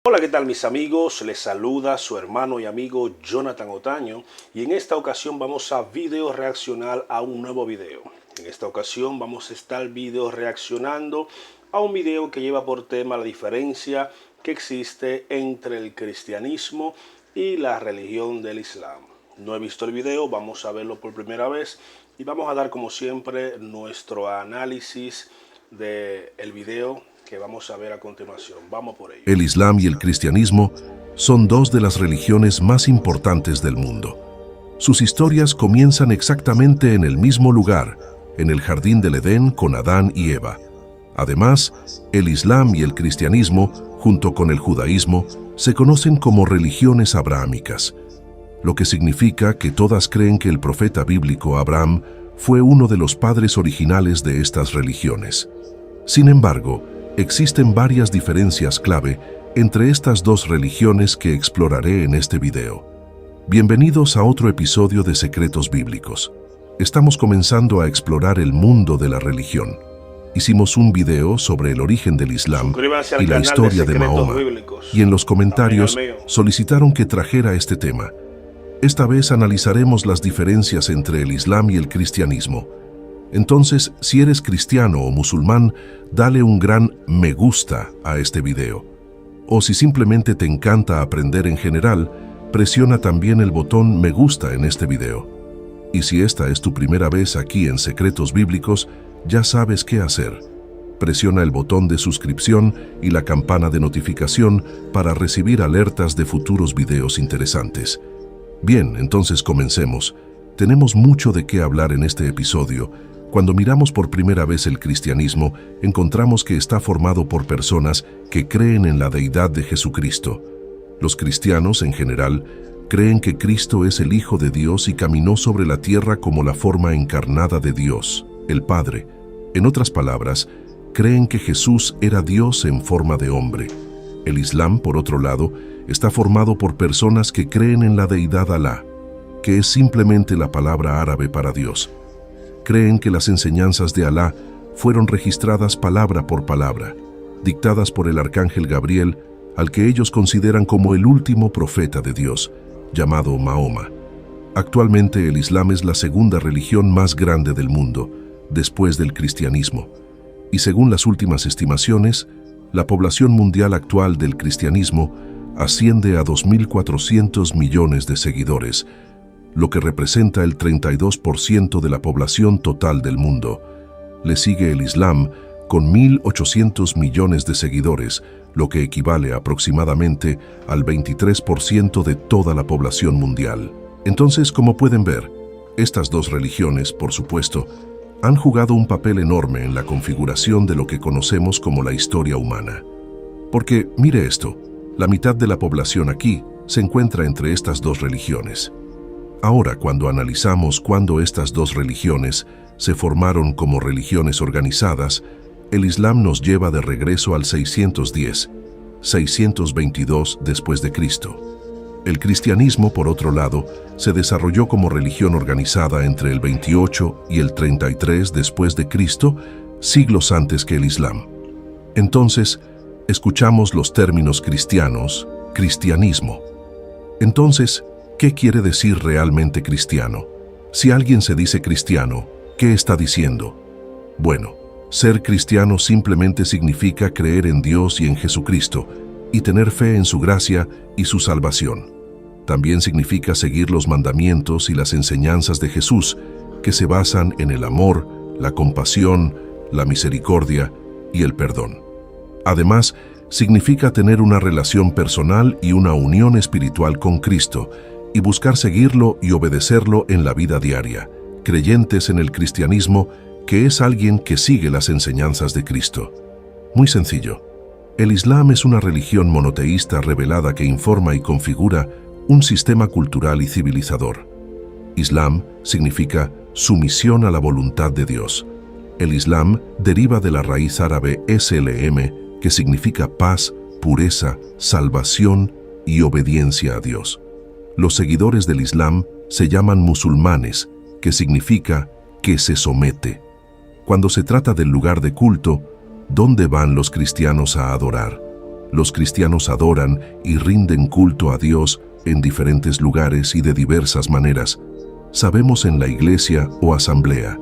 Hola, ¿qué tal mis amigos? Les saluda su hermano y amigo Jonathan Otaño y en esta ocasión vamos a video reaccionar a un nuevo video. En esta ocasión vamos a estar video reaccionando a un video que lleva por tema la diferencia que existe entre el cristianismo y la religión del Islam. No he visto el video, vamos a verlo por primera vez y vamos a dar como siempre nuestro análisis del video que vamos a ver a continuación. Vamos por ello. El Islam y el cristianismo son dos de las religiones más importantes del mundo. Sus historias comienzan exactamente en el mismo lugar, en el jardín del Edén con Adán y Eva. Además, el Islam y el cristianismo, junto con el judaísmo, se conocen como religiones abrahámicas, lo que significa que todas creen que el profeta bíblico Abraham fue uno de los padres originales de estas religiones. Sin embargo, existen varias diferencias clave entre estas dos religiones que exploraré en este video. Bienvenidos a otro episodio de Secretos Bíblicos. Estamos comenzando a explorar el mundo de la religión. Hicimos un video sobre el origen del Islam y la historia de Mahoma, y en los comentarios solicitaron que trajera este tema. Esta vez analizaremos las diferencias entre el Islam y el cristianismo. Entonces, si eres cristiano o musulmán, dale un gran me gusta a este video. O si simplemente te encanta aprender en general, presiona también el botón me gusta en este video. Y si esta es tu primera vez aquí en Secretos Bíblicos, ya sabes qué hacer. Presiona el botón de suscripción y la campana de notificación para recibir alertas de futuros videos interesantes. Bien, entonces comencemos. Tenemos mucho de qué hablar en este episodio. Cuando miramos por primera vez el cristianismo, encontramos que está formado por personas que creen en la deidad de Jesucristo. Los cristianos, en general, creen que Cristo es el Hijo de Dios y caminó sobre la tierra como la forma encarnada de Dios, el Padre. En otras palabras, creen que Jesús era Dios en forma de hombre. El Islam, por otro lado, está formado por personas que creen en la deidad Alá, que es simplemente la palabra árabe para Dios. Creen que las enseñanzas de Alá fueron registradas palabra por palabra, dictadas por el arcángel Gabriel, al que ellos consideran como el último profeta de Dios, llamado Mahoma. Actualmente el Islam es la segunda religión más grande del mundo, después del cristianismo. Y según las últimas estimaciones, la población mundial actual del cristianismo asciende a 2.400 millones de seguidores, lo que representa el 32% de la población total del mundo. Le sigue el Islam con 1.800 millones de seguidores, lo que equivale aproximadamente al 23% de toda la población mundial. Entonces, como pueden ver, estas dos religiones, por supuesto, han jugado un papel enorme en la configuración de lo que conocemos como la historia humana. Porque, mire esto, la mitad de la población aquí se encuentra entre estas dos religiones. Ahora, cuando analizamos cuándo estas dos religiones se formaron como religiones organizadas, el Islam nos lleva de regreso al 622 después de Cristo. El cristianismo, por otro lado, se desarrolló como religión organizada entre el 28 y el 33 después de Cristo, siglos antes que el Islam. Entonces, escuchamos los términos cristianos, cristianismo. Entonces, ¿qué quiere decir realmente cristiano? Si alguien se dice cristiano, ¿qué está diciendo? Bueno, ser cristiano simplemente significa creer en Dios y en Jesucristo y tener fe en su gracia y su salvación. También significa seguir los mandamientos y las enseñanzas de Jesús, que se basan en el amor, la compasión, la misericordia y el perdón. Además, significa tener una relación personal y una unión espiritual con Cristo, y buscar seguirlo y obedecerlo en la vida diaria, creyentes en el cristianismo, que es alguien que sigue las enseñanzas de Cristo. Muy sencillo. El Islam es una religión monoteísta revelada que informa y configura un sistema cultural y civilizador. Islam significa sumisión a la voluntad de Dios. El Islam deriva de la raíz árabe SLM, que significa paz, pureza, salvación y obediencia a Dios. Los seguidores del Islam se llaman musulmanes, que significa que se somete. Cuando se trata del lugar de culto, ¿dónde van los cristianos a adorar? los cristianos adoran y rinden culto a Dios en diferentes lugares y de diversas maneras. Sabemos en la iglesia o asamblea.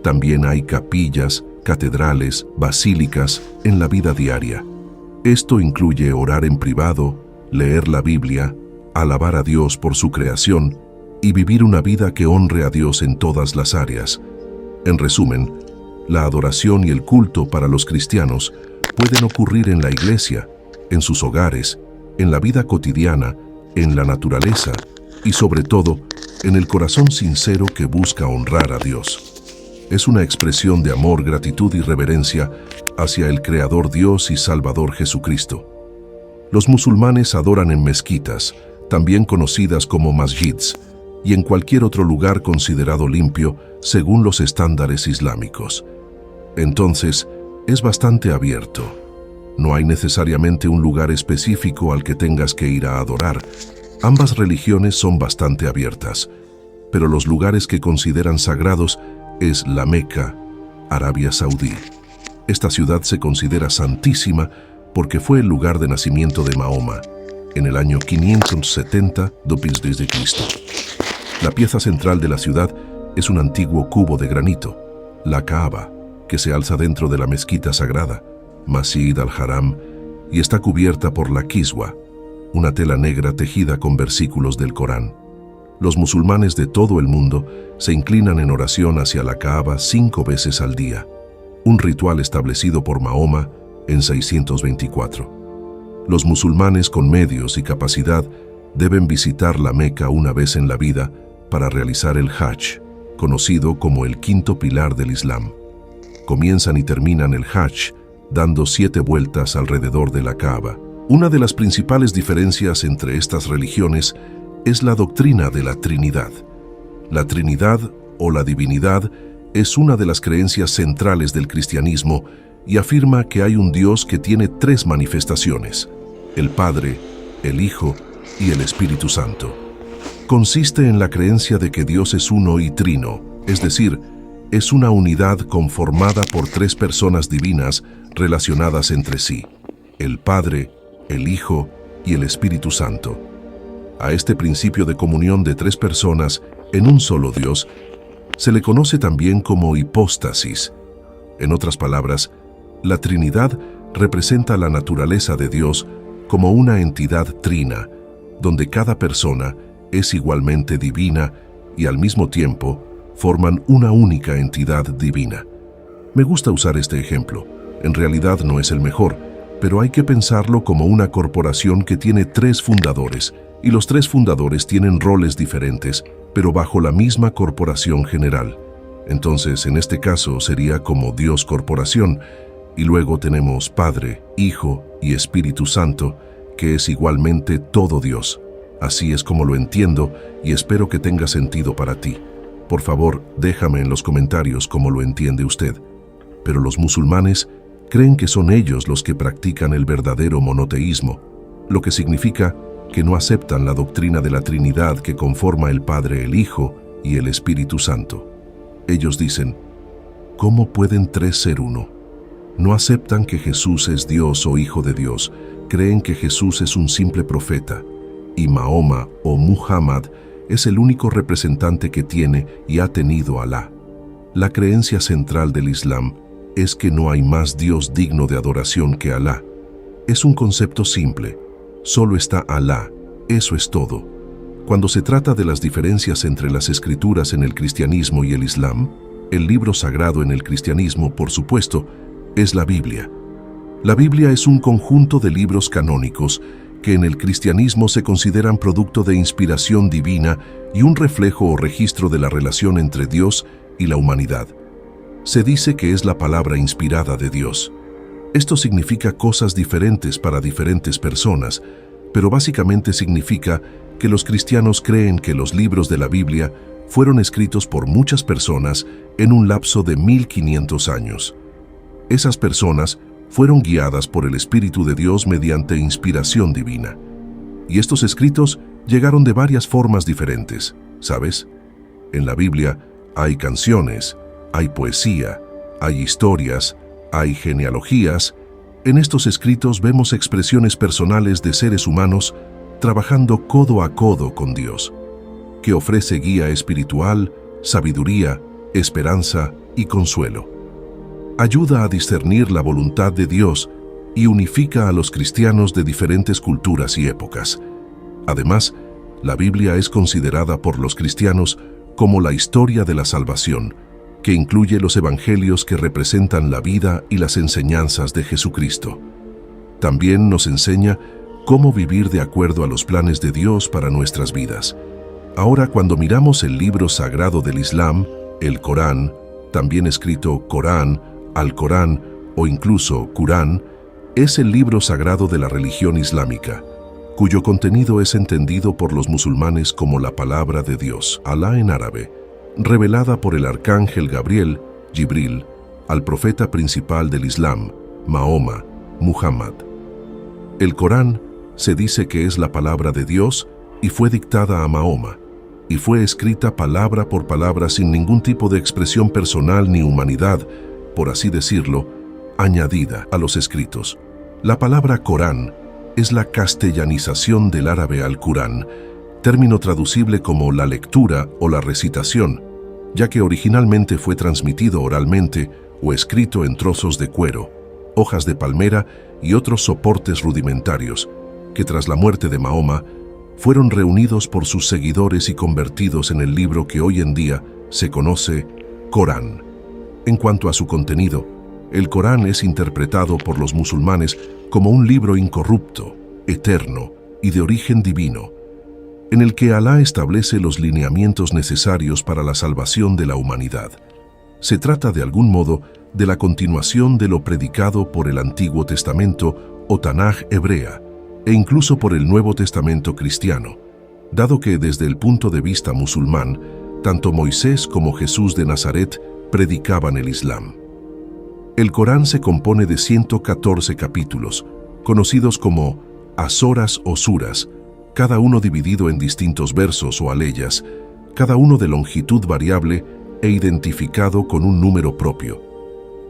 También hay capillas, catedrales, basílicas en la vida diaria. Esto incluye orar en privado, leer la Biblia, alabar a Dios por su creación y vivir una vida que honre a Dios en todas las áreas. En resumen, la adoración y el culto para los cristianos pueden ocurrir en la iglesia, en sus hogares, en la vida cotidiana, en la naturaleza y sobre todo, en el corazón sincero que busca honrar a Dios. Es una expresión de amor, gratitud y reverencia hacia el Creador Dios y Salvador Jesucristo. Los musulmanes adoran en mezquitas, también conocidas como masjids, y en cualquier otro lugar considerado limpio según los estándares islámicos. Entonces, es bastante abierto. No hay necesariamente un lugar específico al que tengas que ir a adorar. Ambas religiones son bastante abiertas, pero los lugares que consideran sagrados es la Meca, Arabia Saudí. Esta ciudad se considera santísima porque fue el lugar de nacimiento de Mahoma, en el año 570 d.C. La pieza central de la ciudad es un antiguo cubo de granito, la Kaaba, que se alza dentro de la mezquita sagrada, Masjid al-Haram, y está cubierta por la Kiswa, una tela negra tejida con versículos del Corán. Los musulmanes de todo el mundo se inclinan en oración hacia la Kaaba 5 veces al día, un ritual establecido por Mahoma en 624. Los musulmanes con medios y capacidad deben visitar la Meca una vez en la vida para realizar el Hajj, conocido como el quinto pilar del Islam. Comienzan y terminan el Hajj dando 7 vueltas alrededor de la Kaaba. Una de las principales diferencias entre estas religiones es la doctrina de la Trinidad. La Trinidad o la divinidad es una de las creencias centrales del cristianismo y afirma que hay un Dios que tiene 3 manifestaciones: el Padre, el Hijo y el Espíritu Santo. Consiste en la creencia de que Dios es uno y trino, es decir, es una unidad conformada por 3 personas divinas relacionadas entre sí: el Padre, el Hijo y el Espíritu Santo. A este principio de comunión de 3 personas en un solo Dios se le conoce también como hipóstasis. En otras palabras, la Trinidad representa la naturaleza de Dios como una entidad trina, donde cada persona es igualmente divina y al mismo tiempo forman una única entidad divina. Me gusta usar este ejemplo. En realidad no es el mejor, pero hay que pensarlo como una corporación que tiene 3 fundadores, y los 3 fundadores tienen roles diferentes, pero bajo la misma corporación general. Entonces, en este caso, sería como Dios corporación, y luego tenemos Padre, Hijo y Espíritu Santo, que es igualmente todo Dios. Así es como lo entiendo y espero que tenga sentido para ti. Por favor, déjame en los comentarios cómo lo entiende usted. Pero los musulmanes creen que son ellos los que practican el verdadero monoteísmo, lo que significa que no aceptan la doctrina de la Trinidad que conforma el Padre, el Hijo y el Espíritu Santo. Ellos dicen, ¿cómo pueden 3 ser uno? No aceptan que Jesús es Dios o Hijo de Dios, creen que Jesús es un simple profeta, y Mahoma o Muhammad es el único representante que tiene y ha tenido Alá. La creencia central del Islam es que no hay más Dios digno de adoración que Alá. Es un concepto simple. Solo está Alá. Eso es todo. Cuando se trata de las diferencias entre las escrituras en el cristianismo y el Islam, el libro sagrado en el cristianismo, por supuesto, es la Biblia. La Biblia es un conjunto de libros canónicos que en el cristianismo se consideran producto de inspiración divina y un reflejo o registro de la relación entre Dios y la humanidad. Se dice que es la palabra inspirada de Dios. Esto significa cosas diferentes para diferentes personas, pero básicamente significa que los cristianos creen que los libros de la Biblia fueron escritos por muchas personas en un lapso de 1500 años. Esas personas fueron guiadas por el Espíritu de Dios mediante inspiración divina. Y estos escritos llegaron de varias formas diferentes, ¿sabes? En la Biblia hay canciones, hay poesía, hay historias, hay genealogías, En estos escritos vemos expresiones personales de seres humanos trabajando codo a codo con Dios, que ofrece guía espiritual, sabiduría, esperanza y consuelo. Ayuda a discernir la voluntad de Dios y unifica a los cristianos de diferentes culturas y épocas. Además, la Biblia es considerada por los cristianos como la historia de la salvación, que incluye los evangelios que representan la vida y las enseñanzas de Jesucristo. También nos enseña cómo vivir de acuerdo a los planes de Dios para nuestras vidas. Ahora, cuando miramos el libro sagrado del Islam, el Corán, también escrito Corán, Al-Corán o incluso Qurán, es el libro sagrado de la religión islámica, cuyo contenido es entendido por los musulmanes como la palabra de Dios, Alá en árabe, revelada por el arcángel Gabriel, Jibril, al profeta principal del Islam, Mahoma, Muhammad. El Corán se dice que es la palabra de Dios y fue dictada a Mahoma, y fue escrita palabra por palabra sin ningún tipo de expresión personal ni humanidad, por así decirlo, añadida a los escritos. La palabra Corán es la castellanización del árabe al Qur'an, término traducible como la lectura o la recitación, ya que originalmente fue transmitido oralmente o escrito en trozos de cuero, hojas de palmera y otros soportes rudimentarios, que tras la muerte de Mahoma fueron reunidos por sus seguidores y convertidos en el libro que hoy en día se conoce Corán. En cuanto a su contenido, el Corán es interpretado por los musulmanes como un libro incorrupto, eterno y de origen divino, en el que Alá establece los lineamientos necesarios para la salvación de la humanidad. Se trata de algún modo de la continuación de lo predicado por el Antiguo Testamento o Tanaj hebrea, e incluso por el Nuevo Testamento cristiano, dado que desde el punto de vista musulmán, tanto Moisés como Jesús de Nazaret predicaban el Islam. El Corán se compone de 114 capítulos, conocidos como asoras o suras, cada uno dividido en distintos versos o aleyas, cada uno de longitud variable e identificado con un número propio.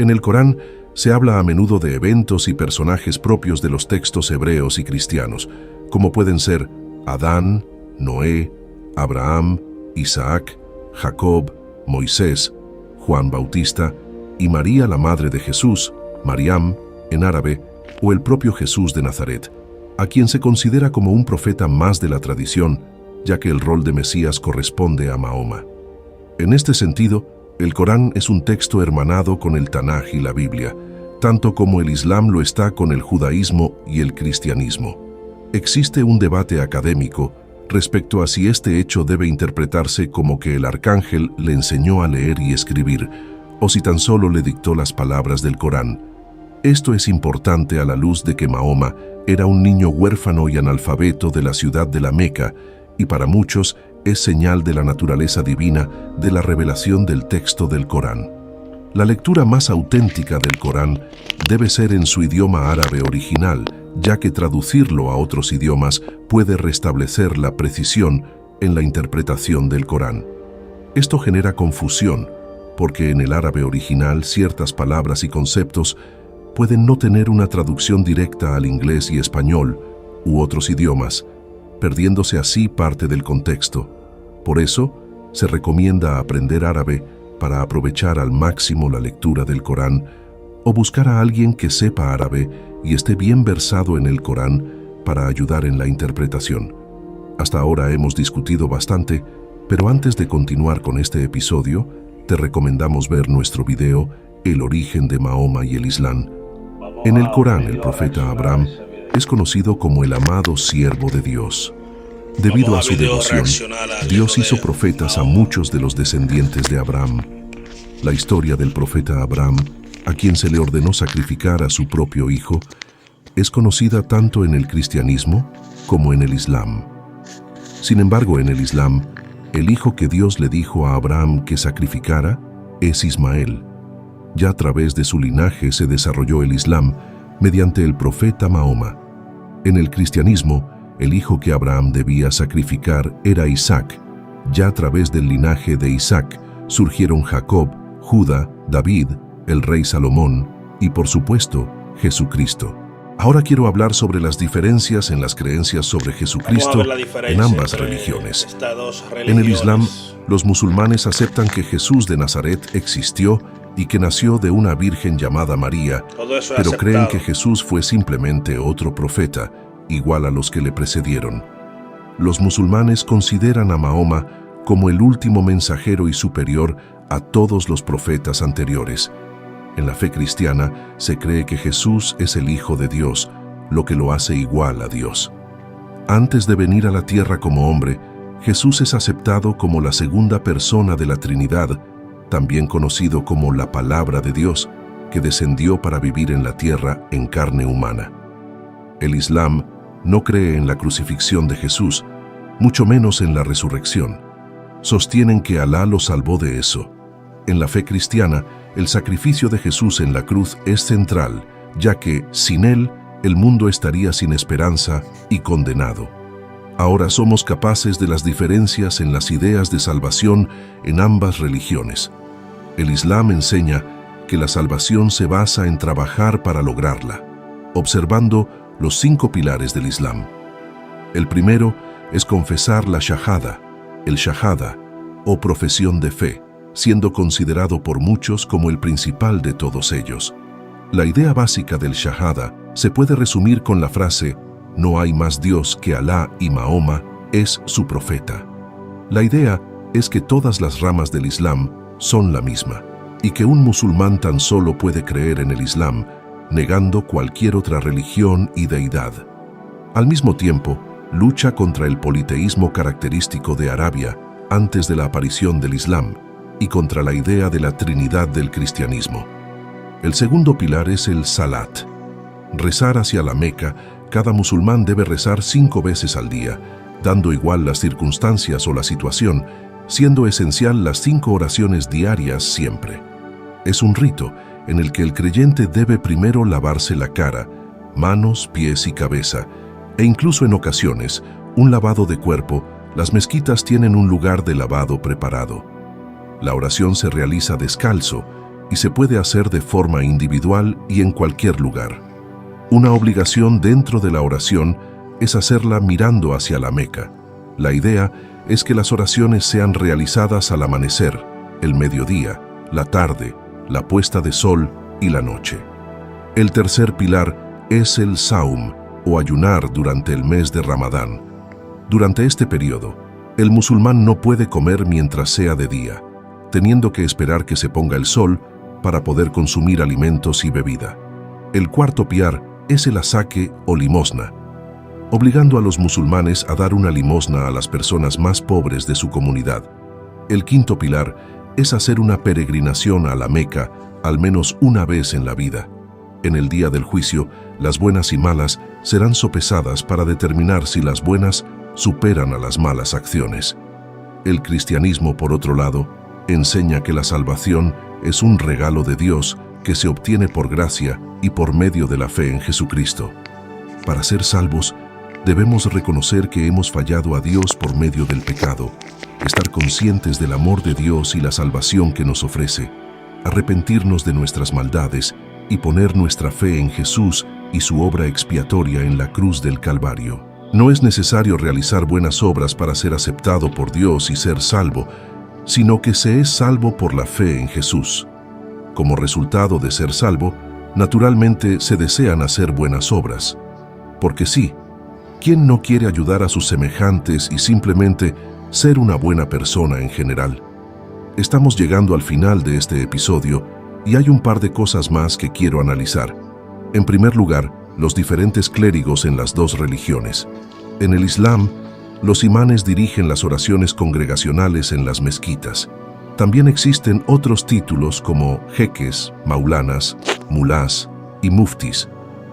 En el Corán se habla a menudo de eventos y personajes propios de los textos hebreos y cristianos, como pueden ser Adán, Noé, Abraham, Isaac, Jacob, Moisés, Juan Bautista y María, la madre de Jesús, Mariam, en árabe, o el propio Jesús de Nazaret, a quien se considera como un profeta más de la tradición, ya que el rol de Mesías corresponde a Mahoma. En este sentido, el Corán es un texto hermanado con el Tanaj y la Biblia, tanto como el Islam lo está con el judaísmo y el cristianismo. Existe un debate académico respecto a si este hecho debe interpretarse como que el arcángel le enseñó a leer y escribir, o si tan solo le dictó las palabras del Corán. Esto es importante a la luz de que Mahoma era un niño huérfano y analfabeto de la ciudad de la Meca, y para muchos es señal de la naturaleza divina de la revelación del texto del Corán. La lectura más auténtica del Corán debe ser en su idioma árabe original, ya que traducirlo a otros idiomas puede restablecer la precisión en la interpretación del Corán. Esto genera confusión, porque en el árabe original ciertas palabras y conceptos pueden no tener una traducción directa al inglés y español u otros idiomas, perdiéndose así parte del contexto. Por eso, se recomienda aprender árabe para aprovechar al máximo la lectura del Corán, o buscar a alguien que sepa árabe y esté bien versado en el Corán para ayudar en la interpretación. Hasta ahora hemos discutido bastante, pero antes de continuar con este episodio, te recomendamos ver nuestro video El origen de Mahoma y el Islam. En el Corán, el profeta Abraham es conocido como el amado siervo de Dios. Debido a su devoción, Dios hizo profetas a muchos de los descendientes de Abraham. La historia del profeta Abraham, a quien se le ordenó sacrificar a su propio hijo, es conocida tanto en el cristianismo como en el Islam. Sin embargo, en el Islam, el hijo que Dios le dijo a Abraham que sacrificara es Ismael. Ya a través de su linaje se desarrolló el Islam mediante el profeta Mahoma. En el cristianismo, el hijo que Abraham debía sacrificar era Isaac. Ya a través del linaje de Isaac surgieron Jacob, Judá, David, el rey Salomón y, por supuesto, Jesucristo. Ahora quiero hablar sobre las diferencias en las creencias sobre Jesucristo en ambas religiones. En el Islam, los musulmanes aceptan que Jesús de Nazaret existió y que nació de una virgen llamada María, pero creen que Jesús fue simplemente otro profeta, igual a los que le precedieron. Los musulmanes consideran a Mahoma como el último mensajero y superior a todos los profetas anteriores. En la fe cristiana se cree que Jesús es el Hijo de Dios, lo que lo hace igual a Dios. Antes de venir a la tierra como hombre, Jesús es aceptado como la segunda persona de la Trinidad, también conocido como la Palabra de Dios, que descendió para vivir en la tierra en carne humana. El Islam no cree en la crucifixión de Jesús, mucho menos en la resurrección. Sostienen que Alá lo salvó de eso. En la fe cristiana, el sacrificio de Jesús en la cruz es central, ya que, sin él, el mundo estaría sin esperanza y condenado. Ahora somos capaces de las diferencias en las ideas de salvación en ambas religiones. El Islam enseña que la salvación se basa en trabajar para lograrla, observando los 5 pilares del Islam. El primero es confesar la shahada, el shahada, o profesión de fe, siendo considerado por muchos como el principal de todos ellos. La idea básica del shahada se puede resumir con la frase «No hay más Dios que Alá y Mahoma es su profeta». La idea es que todas las ramas del Islam son la misma, y que un musulmán tan solo puede creer en el Islam, negando cualquier otra religión y deidad. Al mismo tiempo, lucha contra el politeísmo característico de Arabia antes de la aparición del Islam, y contra la idea de la Trinidad del cristianismo. El segundo pilar es el salat. Rezar hacia la Meca, cada musulmán debe rezar 5 veces al día, dando igual las circunstancias o la situación, siendo esencial las 5 oraciones diarias siempre. Es un rito en el que el creyente debe primero lavarse la cara, manos, pies y cabeza, e incluso en ocasiones, un lavado de cuerpo. Las mezquitas tienen un lugar de lavado preparado. La oración se realiza descalzo y se puede hacer de forma individual y en cualquier lugar. Una obligación dentro de la oración es hacerla mirando hacia la Meca. La idea es que las oraciones sean realizadas al amanecer, el mediodía, la tarde, la puesta de sol y la noche. El tercer pilar es el saum, o ayunar durante el mes de Ramadán. Durante este periodo, el musulmán no puede comer mientras sea de día, teniendo que esperar que se ponga el sol para poder consumir alimentos y bebida. El cuarto pilar es el asaque o limosna, obligando a los musulmanes a dar una limosna a las personas más pobres de su comunidad. El quinto pilar es hacer una peregrinación a la Meca al menos una vez en la vida. En el día del juicio, las buenas y malas serán sopesadas para determinar si las buenas superan a las malas acciones. El cristianismo, por otro lado, enseña que la salvación es un regalo de Dios que se obtiene por gracia y por medio de la fe en Jesucristo. Para ser salvos, debemos reconocer que hemos fallado a Dios por medio del pecado, estar conscientes del amor de Dios y la salvación que nos ofrece, arrepentirnos de nuestras maldades y poner nuestra fe en Jesús y su obra expiatoria en la cruz del Calvario. No es necesario realizar buenas obras para ser aceptado por Dios y ser salvo, sino que se es salvo por la fe en Jesús. Como resultado de ser salvo, naturalmente se desean hacer buenas obras. Porque sí, ¿quién no quiere ayudar a sus semejantes y simplemente ser una buena persona en general? Estamos llegando al final de este episodio y hay un par de cosas más que quiero analizar. En primer lugar, los diferentes clérigos en las dos religiones. En el Islam, los imanes dirigen las oraciones congregacionales en las mezquitas. También existen otros títulos como jeques, maulanas, mulás y muftis.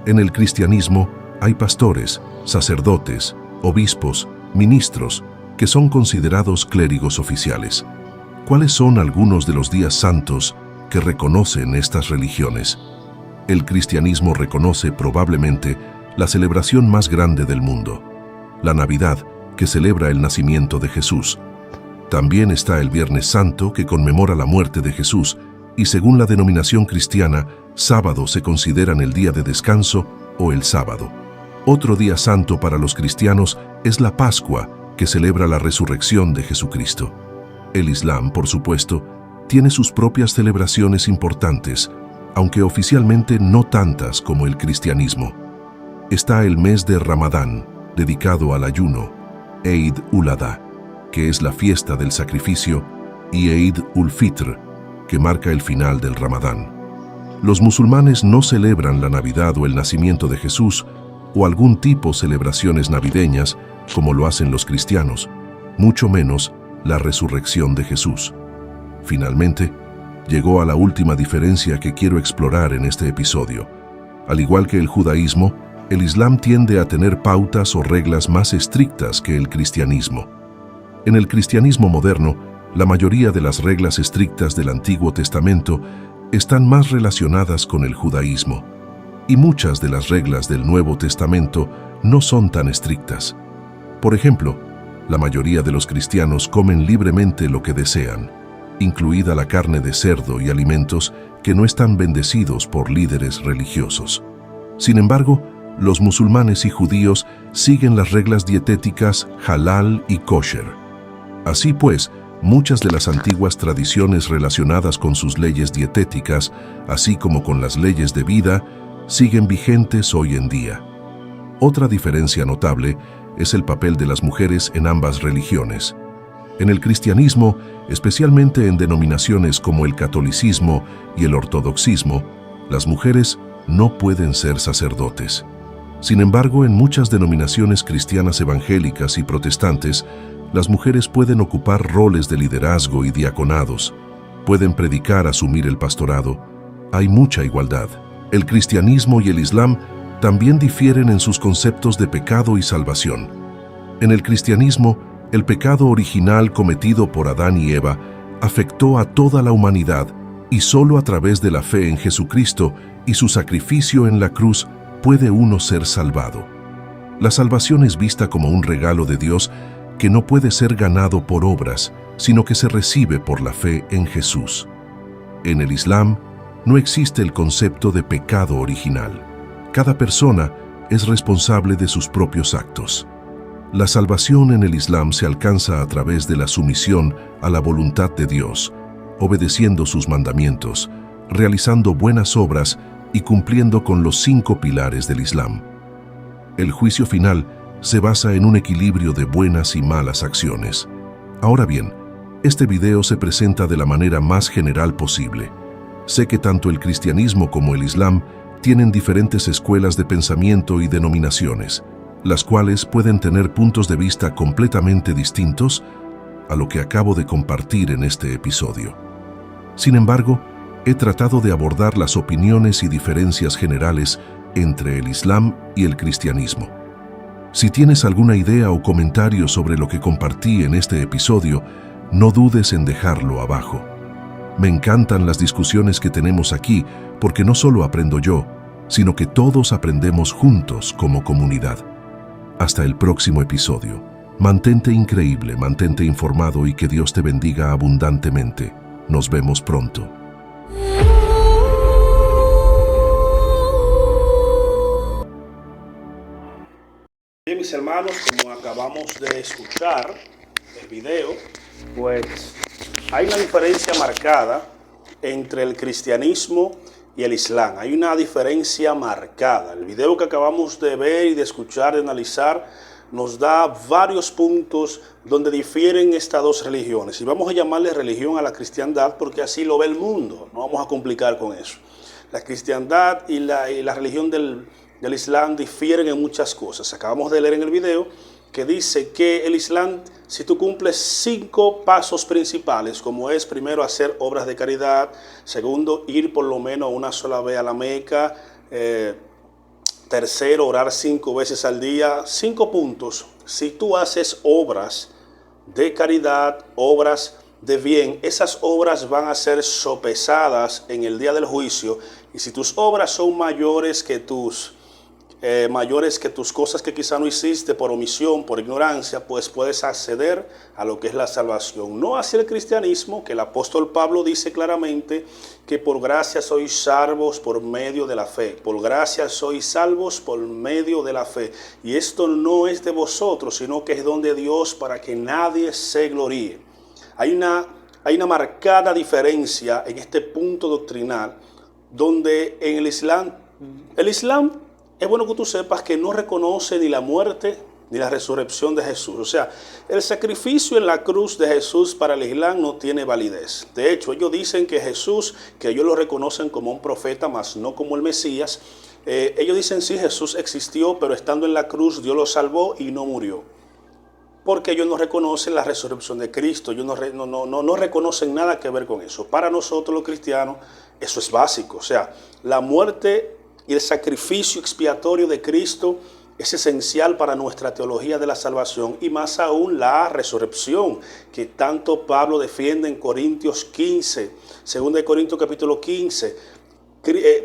En el cristianismo hay pastores, sacerdotes, obispos, ministros, que son considerados clérigos oficiales. ¿Cuáles son algunos de los días santos que reconocen estas religiones? El cristianismo reconoce probablemente la celebración más grande del mundo, la Navidad, que celebra el nacimiento de Jesús. También está el Viernes Santo, que conmemora la muerte de Jesús, y según la denominación cristiana, sábado se consideran el día de descanso o el sábado. Otro día santo para los cristianos es la Pascua, que celebra la resurrección de Jesucristo. El Islam, por supuesto, tiene sus propias celebraciones importantes, aunque oficialmente no tantas como el cristianismo. Está el mes de Ramadán, dedicado al ayuno, Eid ul-Adha, que es la fiesta del sacrificio, y Eid ul-Fitr, que marca el final del Ramadán. Los musulmanes no celebran la Navidad o el nacimiento de Jesús o algún tipo de celebraciones navideñas como lo hacen los cristianos, mucho menos la resurrección de Jesús. Finalmente, llegó a la última diferencia que quiero explorar en este episodio. Al igual que el judaísmo, el Islam tiende a tener pautas o reglas más estrictas que el cristianismo. En el cristianismo moderno, la mayoría de las reglas estrictas del Antiguo Testamento están más relacionadas con el judaísmo, y muchas de las reglas del Nuevo Testamento no son tan estrictas. Por ejemplo, la mayoría de los cristianos comen libremente lo que desean, incluida la carne de cerdo y alimentos que no están bendecidos por líderes religiosos. Sin embargo, los musulmanes y judíos siguen las reglas dietéticas halal y kosher. Así pues, muchas de las antiguas tradiciones relacionadas con sus leyes dietéticas, así como con las leyes de vida, siguen vigentes hoy en día. Otra diferencia notable es el papel de las mujeres en ambas religiones. En el cristianismo, especialmente en denominaciones como el catolicismo y el ortodoxismo, las mujeres no pueden ser sacerdotes. Sin embargo, en muchas denominaciones cristianas evangélicas y protestantes, las mujeres pueden ocupar roles de liderazgo y diaconados, pueden predicar, asumir el pastorado. Hay mucha igualdad. El cristianismo y el Islam también difieren en sus conceptos de pecado y salvación. En el cristianismo, el pecado original cometido por Adán y Eva afectó a toda la humanidad y solo a través de la fe en Jesucristo y su sacrificio en la cruz puede uno ser salvado. La salvación es vista como un regalo de Dios que no puede ser ganado por obras, sino que se recibe por la fe en Jesús. En el Islam no existe el concepto de pecado original. Cada persona es responsable de sus propios actos. La salvación en el Islam se alcanza a través de la sumisión a la voluntad de Dios, obedeciendo sus mandamientos, realizando buenas obras y cumpliendo con los 5 pilares del Islam. El juicio final se basa en un equilibrio de buenas y malas acciones. Ahora bien, este video se presenta de la manera más general posible. Sé que tanto el cristianismo como el Islam tienen diferentes escuelas de pensamiento y denominaciones, las cuales pueden tener puntos de vista completamente distintos a lo que acabo de compartir en este episodio. Sin embargo, he tratado de abordar las opiniones y diferencias generales entre el Islam y el cristianismo. Si tienes alguna idea o comentario sobre lo que compartí en este episodio, no dudes en dejarlo abajo. Me encantan las discusiones que tenemos aquí porque no solo aprendo yo, sino que todos aprendemos juntos como comunidad. Hasta el próximo episodio. Mantente increíble, mantente informado y que Dios te bendiga abundantemente. Nos vemos pronto. Bien, mis hermanos, como acabamos de escuchar el video, pues hay una diferencia marcada entre el cristianismo y el Islam. Hay una diferencia marcada. El video que acabamos de ver y de escuchar, de analizar, nos da varios puntos donde difieren estas dos religiones. Y vamos a llamarle religión a la cristiandad porque así lo ve el mundo. No vamos a complicar con eso. La cristiandad y la religión del Islam difieren en muchas cosas. Acabamos de leer en el video que dice que el Islam, si tú cumples 5 pasos principales, como es primero hacer obras de caridad, segundo ir por lo menos una sola vez a la Meca, tercero orar 5 veces al día, 5 puntos. Si tú haces obras de caridad, obras de bien, esas obras van a ser sopesadas en el día del juicio, y si tus obras son mayores que tus mayores que tus cosas que quizá no hiciste por omisión, por ignorancia, pues puedes acceder a lo que es la salvación. No hacia el cristianismo, que el apóstol Pablo dice claramente que por gracia sois salvos por medio de la fe. Por gracia sois salvos por medio de la fe. Y esto no es de vosotros, sino que es don de Dios para que nadie se gloríe. Hay una marcada diferencia en este punto doctrinal, donde en el Islam es bueno que tú sepas que no reconoce ni la muerte ni la resurrección de Jesús. O sea, el sacrificio en la cruz de Jesús para el Islam no tiene validez. De hecho, ellos dicen que Jesús, que ellos lo reconocen como un profeta, mas no como el Mesías. Ellos dicen, sí, Jesús existió, pero estando en la cruz Dios lo salvó y no murió. Porque ellos no reconocen la resurrección de Cristo. Ellos no reconocen nada que ver con eso. Para nosotros los cristianos, eso es básico. O sea, la muerte y el sacrificio expiatorio de Cristo es esencial para nuestra teología de la salvación, y más aún la resurrección que tanto Pablo defiende en Corintios 15, 2 Corintios capítulo 15.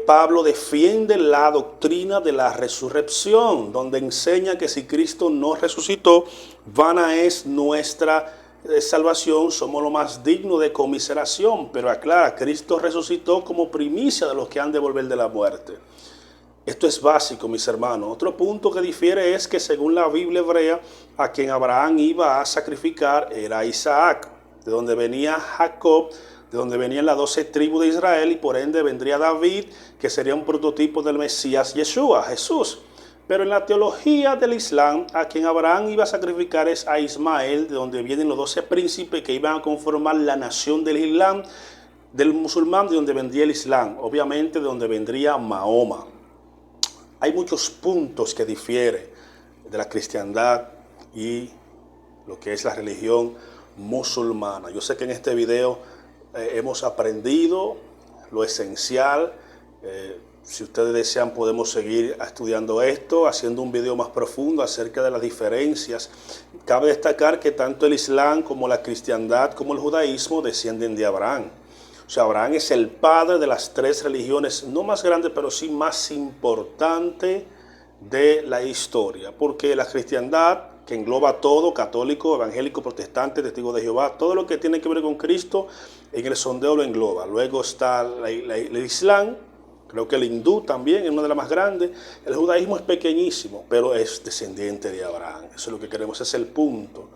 Pablo defiende la doctrina de la resurrección, donde enseña que si Cristo no resucitó, vana es nuestra salvación, somos lo más digno de conmiseración. Pero aclara, Cristo resucitó como primicia de los que han de volver de la muerte. Esto es básico, mis hermanos. Otro punto que difiere es que según la Biblia hebrea, a quien Abraham iba a sacrificar era Isaac, de donde venía Jacob, de donde venían las 12 tribus de Israel, y por ende vendría David, que sería un prototipo del Mesías Yeshua, Jesús. Pero en la teología del Islam, a quien Abraham iba a sacrificar es a Ismael, de donde vienen los 12 príncipes que iban a conformar la nación del Islam, del musulmán, de donde vendría el Islam, obviamente de donde vendría Mahoma. Hay muchos puntos que difieren de la cristiandad y lo que es la religión musulmana. Yo sé que en este video hemos aprendido lo esencial. Si ustedes desean, podemos seguir estudiando esto, haciendo un video más profundo acerca de las diferencias. Cabe destacar que tanto el Islam como la cristiandad como el judaísmo descienden de Abraham. O sea, Abraham es el padre de las 3 religiones, no más grandes, pero sí más importante de la historia. Porque la cristiandad, que engloba todo, católico, evangélico, protestante, testigo de Jehová, todo lo que tiene que ver con Cristo, en el sondeo lo engloba. Luego está el Islam, creo que el hindú también es una de las más grandes. El judaísmo es pequeñísimo, pero es descendiente de Abraham. Eso es lo que queremos, ese es el punto,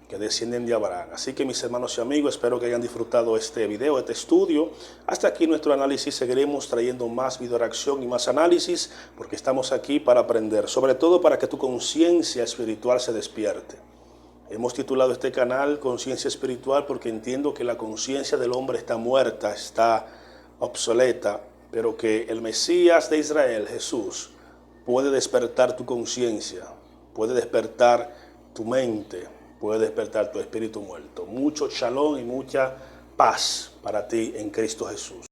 que descienden de Abraham. Así que, mis hermanos y amigos, espero que hayan disfrutado este video, este estudio. Hasta aquí nuestro análisis. Seguiremos trayendo más video reacción y más análisis, porque estamos aquí para aprender, sobre todo para que tu conciencia espiritual se despierte. Hemos titulado este canal Conciencia Espiritual porque entiendo que la conciencia del hombre está muerta, está obsoleta, pero que el Mesías de Israel, Jesús, puede despertar tu conciencia, puede despertar tu mente, puede despertar tu espíritu muerto. Mucho shalom y mucha paz para ti en Cristo Jesús.